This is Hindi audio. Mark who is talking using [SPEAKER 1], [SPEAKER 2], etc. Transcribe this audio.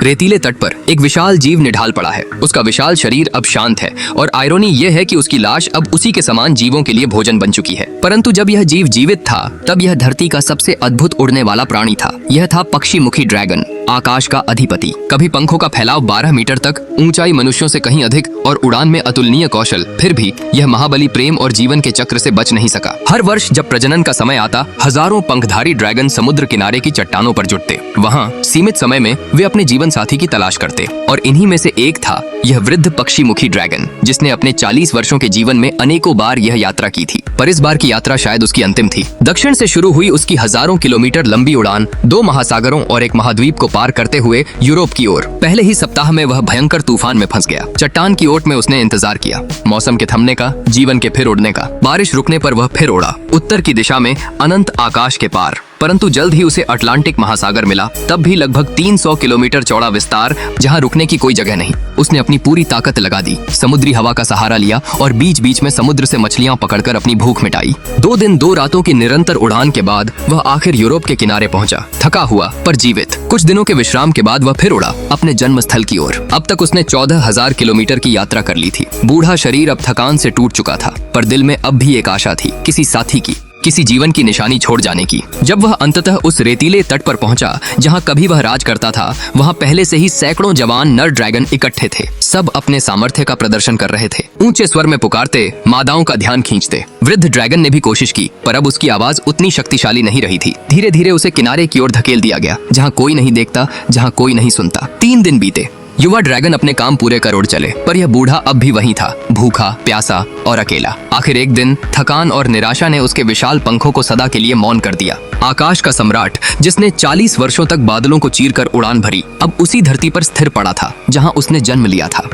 [SPEAKER 1] रेतीले तट पर एक विशाल जीव निढाल पड़ा है। उसका विशाल शरीर अब शांत है और आयरनी यह है कि उसकी लाश अब उसी के समान जीवों के लिए भोजन बन चुकी है। परंतु जब यह जीव जीवित था तब यह धरती का सबसे अद्भुत उड़ने वाला प्राणी था। यह था पक्षी मुखी ड्रैगन, आकाश का अधिपति। कभी पंखों का फैलाव 12 मीटर तक, ऊंचाई मनुष्यों से कहीं अधिक और उड़ान में अतुलनीय कौशल, फिर भी यह महाबली प्रेम और जीवन के चक्र से बच नहीं सका। हर वर्ष जब प्रजनन का समय आता, हजारों पंखधारी ड्रैगन समुद्र किनारे की चट्टानों पर जुटते। वहाँ सीमित समय में वे अपने जीवन साथी की तलाश करते और इन्हीं में से एक था यह वृद्ध पक्षी मुखी ड्रैगन, जिसने अपने 40 वर्षों के जीवन में अनेकों बार यह यात्रा की थी। पर इस बार की यात्रा शायद उसकी अंतिम थी। दक्षिण से शुरू हुई उसकी हजारों किलोमीटर लंबी उड़ान 2 महासागरों और एक महाद्वीप को पार करते हुए यूरोप की ओर। पहले ही सप्ताह में वह भयंकर तूफान में फंस गया। चट्टान की ओट में उसने इंतजार किया, मौसम के थमने का, जीवन के फिर उड़ने का। बारिश रुकने पर वह फिर उड़ा उत्तर की दिशा में, अनंत आकाश के पार। परंतु जल्द ही उसे अटलांटिक महासागर मिला, तब भी लगभग 300 किलोमीटर चौड़ा विस्तार, जहां रुकने की कोई जगह नहीं। उसने अपनी पूरी ताकत लगा दी, समुद्री हवा का सहारा लिया और बीच बीच में समुद्र से मछलियां पकड़कर अपनी भूख मिटाई। 2 दिन 2 रातों की निरंतर उड़ान के बाद वह आखिर यूरोप के किनारे पहुंचा, थका हुआ पर जीवित। कुछ दिनों के विश्राम के बाद वह फिर उड़ा अपने जन्म स्थल की ओर। अब तक उसने 14,000 किलोमीटर की यात्रा कर ली थी। बूढ़ा शरीर अब थकान से टूट चुका था, पर दिल में अब भी एक आशा थी, किसी साथी की, किसी जीवन की निशानी छोड़ जाने की। जब वह अंततः उस रेतीले तट पर पहुंचा जहां कभी वह राज करता था, वहां पहले से ही सैकड़ों जवान नर ड्रैगन इकट्ठे थे। सब अपने सामर्थ्य का प्रदर्शन कर रहे थे, ऊंचे स्वर में पुकारते, मादाओं का ध्यान खींचते। वृद्ध ड्रैगन ने भी कोशिश की, पर अब उसकी आवाज उतनी शक्तिशाली नहीं रही थी। धीरे धीरे उसे किनारे की ओर धकेल दिया गया, जहाँ कोई नहीं देखता, जहाँ कोई नहीं सुनता। 3 दिन बीते। युवा ड्रैगन अपने काम पूरे कर उड़ चले, पर यह बूढ़ा अब भी वहीं था, भूखा, प्यासा और अकेला। आखिर एक दिन थकान और निराशा ने उसके विशाल पंखों को सदा के लिए मौन कर दिया। आकाश का सम्राट, जिसने 40 वर्षों तक बादलों को चीरकर उड़ान भरी, अब उसी धरती पर स्थिर पड़ा था जहां उसने जन्म लिया था।